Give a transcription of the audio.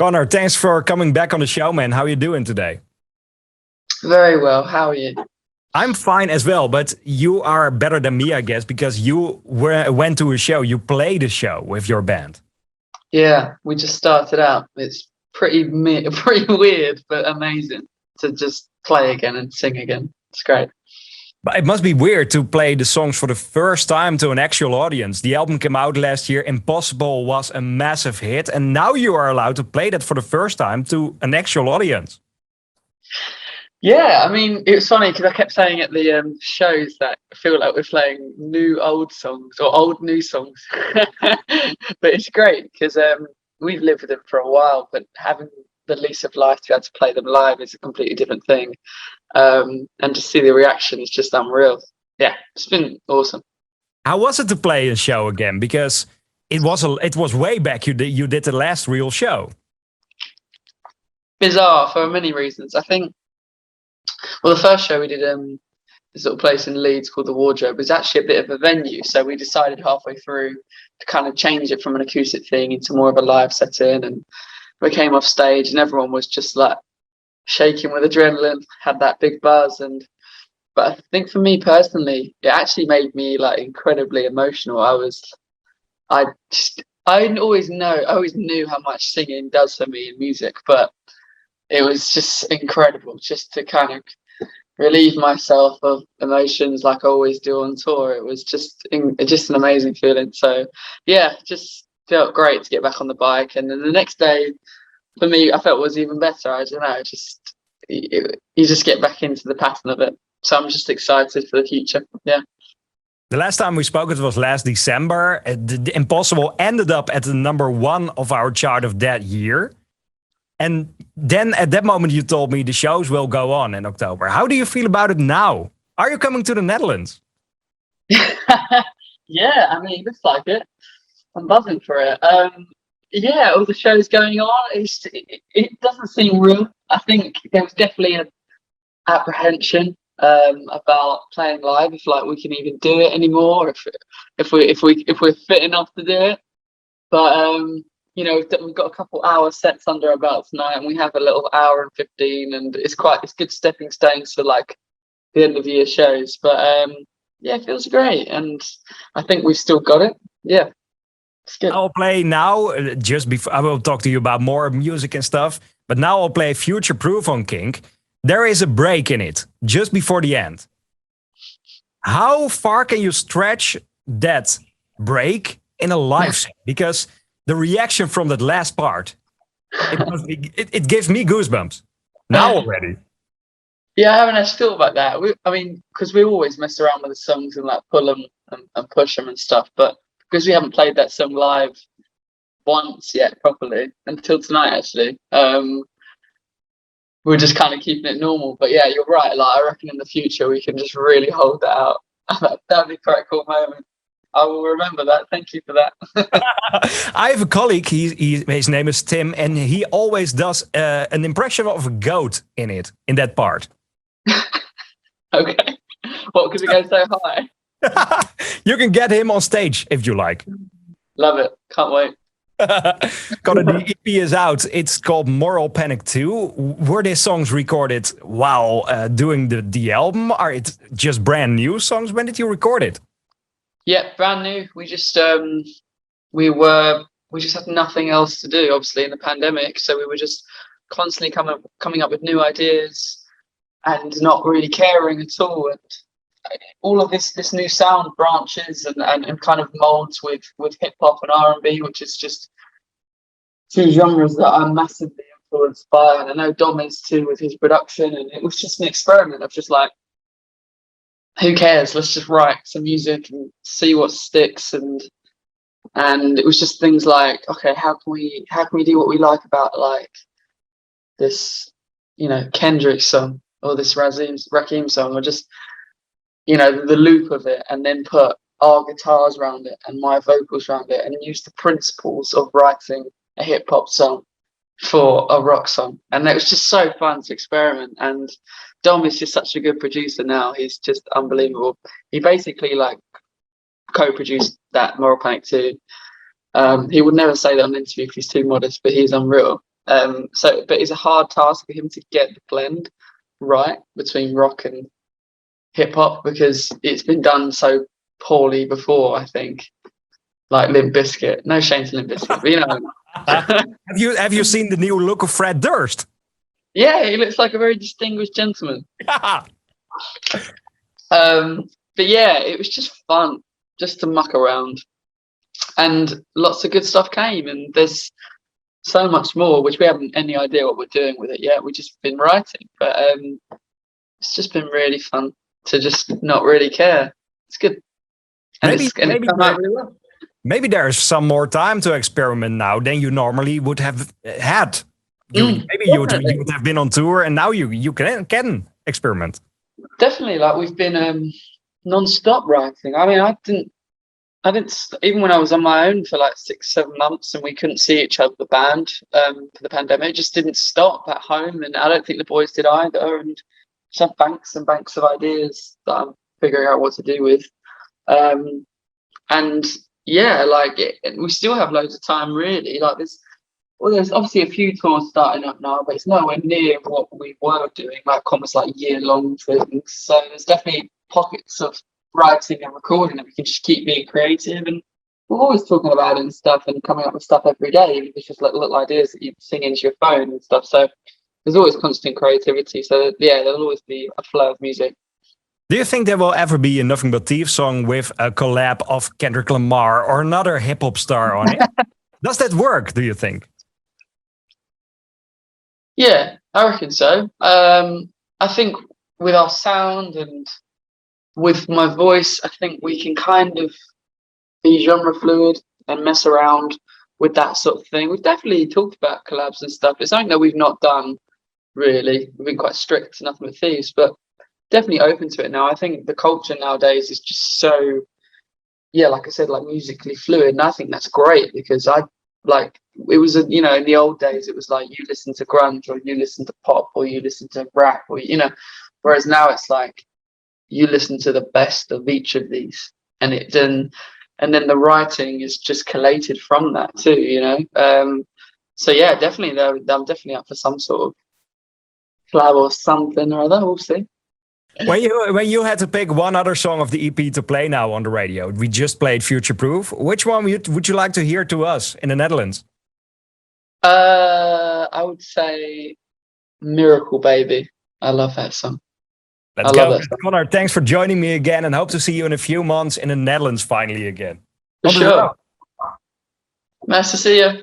Conor, thanks for coming back on the show, man. How are you doing today? Very well. How are you? I'm fine as well, but you are better than me, I guess, because you went to a show. You played a show with your band. Yeah, we just started out. It's pretty weird, but amazing to just play again and sing again. It's great. But it must be weird to play the songs for the first time to an actual audience. The album came out last year. Impossible was a massive hit. And now you are allowed to play that for the first time to an actual audience. Yeah, I mean, it was funny because I kept saying at the shows that I feel like we're playing new old songs or old new songs. But it's great because we've lived with them for a while, but having the lease of life to be able to play them live is a completely different thing. And to see the reaction is just unreal. Yeah, it's been awesome. How was it to play a show again? Because it was way back you did the last real show. Bizarre for many reasons. I think, well, the first show we did this little place in Leeds called the Wardrobe was actually a bit of a venue. So we decided halfway through to kind of change it from an acoustic thing into more of a live setting. And we came off stage and everyone was just like shaking with adrenaline, had that big buzz. But I think for me personally, it actually made me like incredibly emotional. I always knew how much singing does for me in music, but it was just incredible just to kind of relieve myself of emotions like I always do on tour. It was just an amazing feeling. So yeah, just felt great to get back on the bike. And then the next day for me, I felt was even better. I don't know, you just get back into the pattern of it. So I'm just excited for the future. Yeah. The last time we spoke, it was last December. The Impossible ended up at the #1 of our chart of that year. And then at that moment, you told me the shows will go on in October. How do you feel about it now? Are you coming to the Netherlands? Yeah, I mean, it looks like it. I'm buzzing for it. Yeah, all the shows going on. It doesn't seem real. I think there was definitely an apprehension about playing live, if like we can even do it anymore, if we're fit enough to do it. But you know, we've got a couple hour sets under our belt tonight, and we have a little hour and 15, and it's good stepping stones for like the end of year shows. But yeah, it feels great, and I think we've still got it. Yeah, it's good. I'll play now. Just before I will talk to you about more music and stuff, but now I'll play Futureproof on KINK. There is a break in it just before the end. How far can you stretch that break in a live set? Because the reaction from that last part, it gives me goosebumps now already. Yeah, I haven't actually thought about that. I mean, because we always mess around with the songs and like pull them and push them and stuff. But because we haven't played that song live once yet properly until tonight, actually, we're just kind of keeping it normal. But yeah, you're right. Like I reckon in the future we can just really hold that out. That'd be quite a cool moment. I will remember that. Thank you for that. I have a colleague. His name is Tim, and he always does an impression of a goat in that part. Okay. What? Because it goes so high. You can get him on stage if you like. Love it. Can't wait. Conor, the EP is out. It's called Moral Panic 2. Were these songs recorded while doing the album? Are it just brand new songs? When did you record it? Yeah, brand new. We just had nothing else to do, obviously, in the pandemic. So we were just constantly coming up with new ideas and not really caring at all. And all of this new sound branches and kind of molds with hip hop and R&B, which is just two genres that I'm massively influenced by. And I know Dom is too with his production. And it was just an experiment of just like, who cares? Let's just write some music and see what sticks. And it was just things like, okay, how can we do what we like about like this, you know, Kendrick song or this Rakim song, or just, you know, the loop of it, and then put our guitars around it and my vocals around it, and use the principles of writing a hip hop song for a rock song. And it was just so fun to experiment. And Dom is just such a good producer now. He's just unbelievable. He basically like co-produced that Moral Panic 2. He would never say that on an interview because he's too modest, but he's unreal. But it's a hard task for him to get the blend right between rock and hip hop, because it's been done so poorly before, I think. Like Limp Bizkit. No shame to Limp Bizkit, but you know. Have you seen the new look of Fred Durst? Yeah, he looks like a very distinguished gentleman. But yeah, it was just fun just to muck around, and lots of good stuff came, and there's so much more which we haven't any idea what we're doing with it yet. We've just been writing, but it's just been really fun to just not really care. It's good, and it's come out really well. Maybe there's some more time to experiment now than you normally would have had. Maybe you would have been on tour, and now you can experiment. Definitely, like we've been non-stop writing. I mean, I didn't even when I was on my own for like 6-7 months, and we couldn't see each other, the band, for the pandemic, it just didn't stop at home, and I don't think the boys did either. And just have banks and banks of ideas that I'm figuring out what to do with, and yeah, like we still have loads of time, really. Like there's obviously a few tours starting up now, but it's nowhere near what we were doing, like almost like year-long things. So there's definitely pockets of writing and recording that we can just keep being creative, and we're always talking about it and stuff, and coming up with stuff every day. It's just like little ideas that you sing into your phone and stuff. So there's always constant creativity. So yeah, there'll always be a flow of music. Do you think there will ever be a Nothing But Thieves song with a collab of Kendrick Lamar or another hip-hop star on it? Does that work, do you think? Yeah, I reckon so. I think with our sound and with my voice, I think we can kind of be genre fluid and mess around with that sort of thing. We've definitely talked about collabs and stuff. It's something that we've not done, really. We've been quite strict to Nothing But Thieves, but definitely open to it now. I think the culture nowadays is just so, yeah, like I said, like musically fluid, and I think that's great, because it was in the old days it was like you listen to grunge, or you listen to pop, or you listen to rap, or whereas now it's like you listen to the best of each of these, and then the writing is just collated from that too. So yeah, definitely I'm definitely up for some sort of collab or something or other. We'll see. When you had to pick one other song of the EP to play now on the radio, we just played Futureproof. Which one would you like to hear to us in the Netherlands? I would say Miracle Baby. I love that song. Let's go. Conor, thanks for joining me again, and hope to see you in a few months in the Netherlands finally again. For sure. Nice to see you.